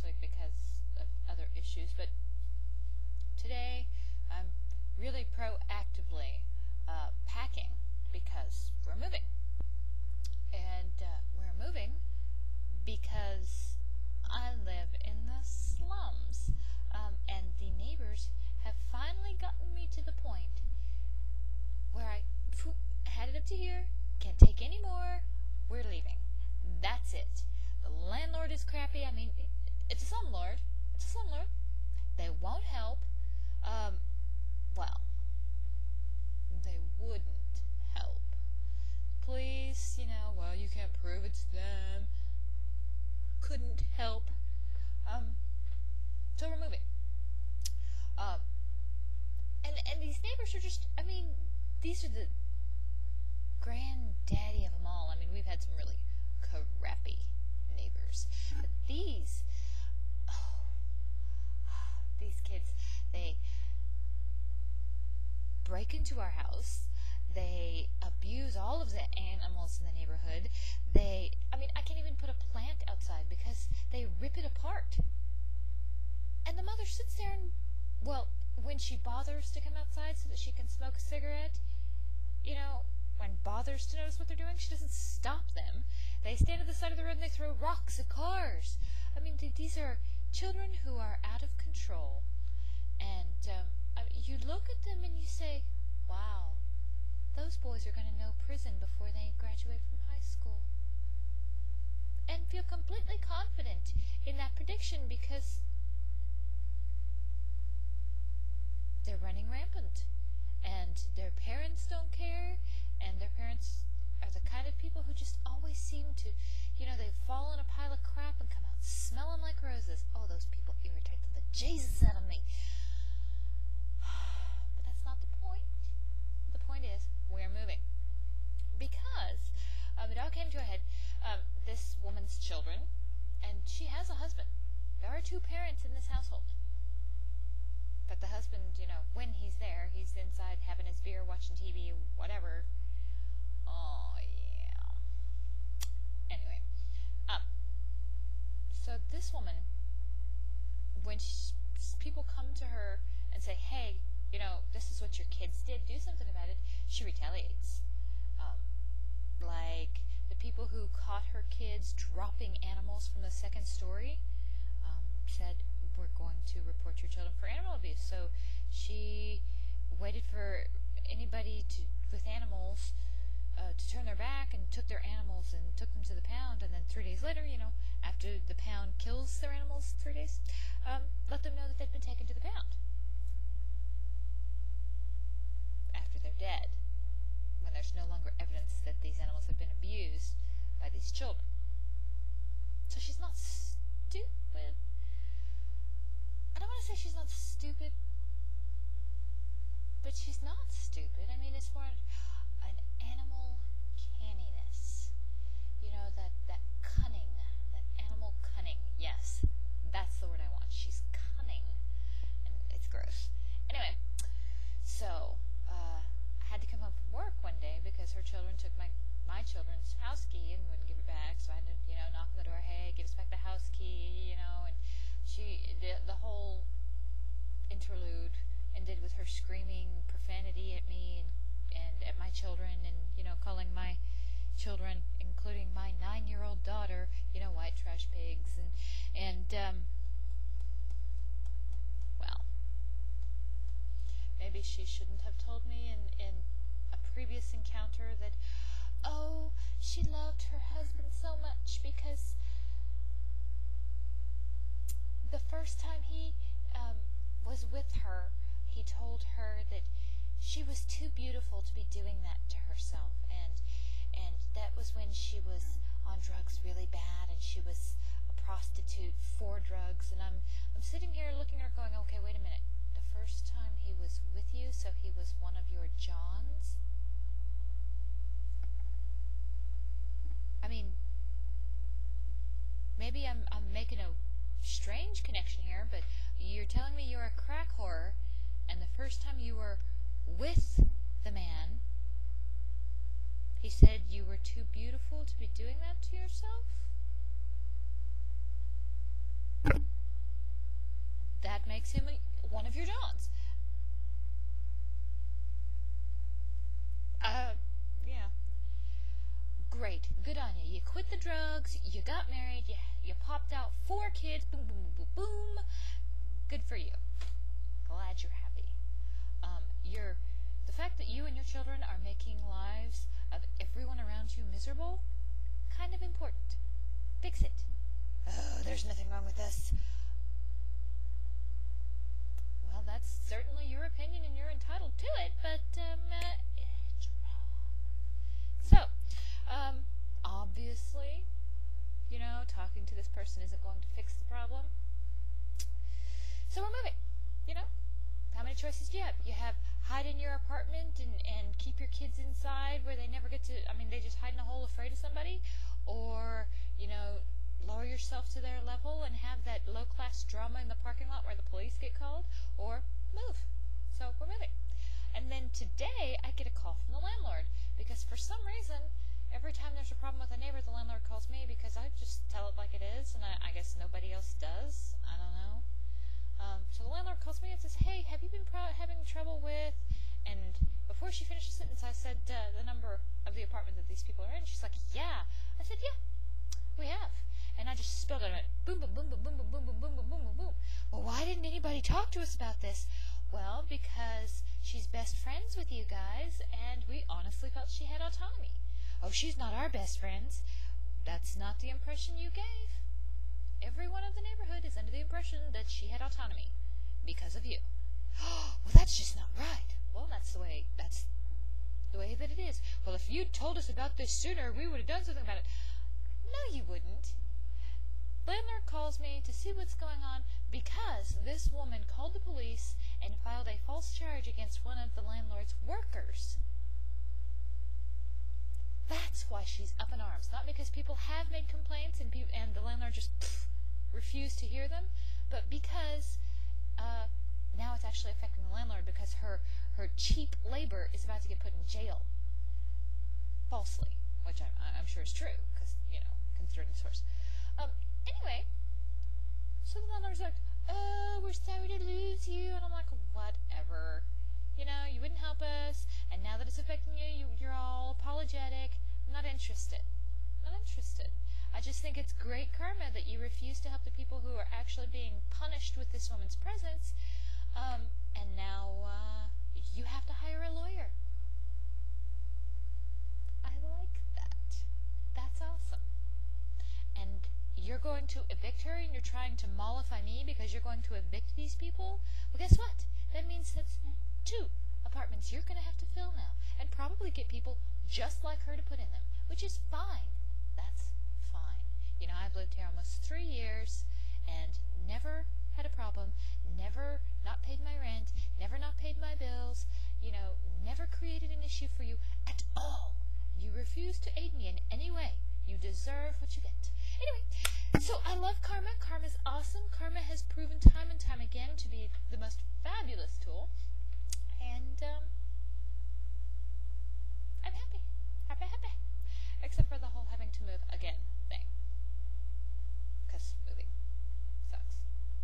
week because of other issues, but today I'm really proactively packing because we're moving. And we're moving because I live in the slums. And the neighbors have finally gotten me to the point where I had it up to here, can't take any more, we're leaving. That's it. The landlord is crappy. I mean, it's a slumlord. They won't help. Well, they wouldn't help. Police, well, you can't prove it's them. Couldn't help. So we're moving. And these neighbors are just, these are the granddaddy of them all. We've had some really crappy neighbors. But these kids, they break into our house. They abuse all of the animals in the neighborhood. I can't even put a plant outside because they rip it apart. And the mother sits there and, when she bothers to come outside so that she can smoke a cigarette, when bothers to notice what they're doing, she doesn't stop them. They stand at the side of the road and they throw rocks at cars. These are children who are out of control. And you look at them and you say, wow, those boys are going to know prison before they graduate from high school. And feel completely confident in that prediction because they're running rampant. And their parents don't care, and their parents are the kind of people who just always seem to, they fall in a pile of crap and come out smelling like roses. Oh, those people irritate the Jesus out of me. But that's not the point. The point is, we're moving. Because it all came to a head. This woman's children, and she has a husband. There are two parents in this household. But the husband, when he's there, he's inside having his beer, watching TV, whatever. Oh, yeah. Anyway. So this woman, when people come to her and say, hey, this is what your kids did, do something about it, she retaliates. Like the people who caught her kids dropping animals from the second story said, we're going to report your children for animal abuse. So she waited for anybody with animals to turn their back and took their animals and took them to the pound, and then 3 days later, after the pound kills their animals 3 days, let them know that they'd been taken to the pound. After they're dead, when there's no longer evidence that these animals have been abused by these children. So she's not stupid. I don't want to say she's not stupid, but she's not stupid. It's more an animal canniness. That cunning, that animal cunning. Yes, that's the word I want. She's cunning, and it's gross. Anyway, so I had to come home from work one day because her children took my children's house key and wouldn't give it back, so I had to, knock on the door, hey, give us back the house key, and she did the whole interlude ended with her screaming profanity at me and at my children, and calling my children, including my 9-year-old daughter, white trash pigs, and well, maybe she shouldn't have told me in a previous encounter that, oh, she loved her husband so much because the first time he was with her, he told her that she was too beautiful to be doing that to herself, and that was when she was on drugs really bad, and she was a prostitute for drugs. And I'm sitting here looking at her going, okay, wait a minute. The first time he was with you, so he was one of your Johns? Maybe I'm making a strange connection here, but you're telling me you're a crack whore, and the first time you were with the man, he said you were too beautiful to be doing that to yourself? that makes him one of your dons. Yeah. Great. Good on you. You quit the drugs, you got married, you popped out 4 kids, boom, boom, boom, boom, boom. Good for you. Glad you're happy. The fact that you and your children are making lives of everyone around you miserable, kind of important. Fix it. Oh, there's nothing wrong with this. Well, that's certainly your opinion and you're entitled to it, but, it's wrong. So, obviously, talking to this person isn't going to fix the problem. So we're moving, How many choices do you have? You have hide in your apartment and keep your kids inside where they never get to, they just hide in a hole afraid of somebody, or, lower yourself to their level and have that low-class drama in the parking lot where the police get called, or move. So we're moving. And then today I get a call from the landlord because for some reason every time there's a problem with a neighbor, the landlord calls me because I just tell it like it is, and I guess nobody else does. I don't know. So the landlord calls me and says, hey, have you been having trouble with, and before she finished the sentence I said the number of the apartment that these people are in. She's like, yeah. I said, yeah, we have. And I just spelled it out. Boom, boom, boom, boom, boom, boom, boom, boom, boom, boom, boom, boom, boom. Well, why didn't anybody talk to us about this? Well, because she's best friends with you guys, and we honestly felt she had autonomy. Oh, she's not our best friends. That's not the impression you gave. Everyone of the neighborhood is under the impression that she had autonomy because of you. Oh, well, that's just not right. Well, that's the way that it is. Well, if you'd told us about this sooner, we would have done something about it. No, you wouldn't. Landlord calls me to see what's going on because this woman called the police and filed a false charge against one of the landlord's workers. That's why she's up in arms. Not because people have made complaints and the landlord just refused to hear them, but because now it's actually affecting the landlord because her cheap labor is about to get put in jail falsely, which I'm sure is true because, considering the source. Anyway, so the landlord's like, oh, we're sorry to lose you. And I'm like, whatever. You wouldn't help us, and now that it's affecting you, you're all apologetic. I'm not interested. Not interested. I just think it's great karma that you refuse to help the people who are actually being punished with this woman's presence, and now you have to hire a lawyer. I like that. That's awesome. And you're going to evict her, and you're trying to mollify me because you're going to evict these people? Well, guess what? That means that's 2 apartments you're going to have to fill now, and probably get people just like her to put in them, which is fine. That's fine. I've lived here almost 3 years and never had a problem, never not paid my rent, never not paid my bills, never created an issue for you at all. You refuse to aid me in any way. You deserve what you get. Anyway, so I love karma. Karma's awesome. Karma has proven time and time again to be the most fabulous tool. And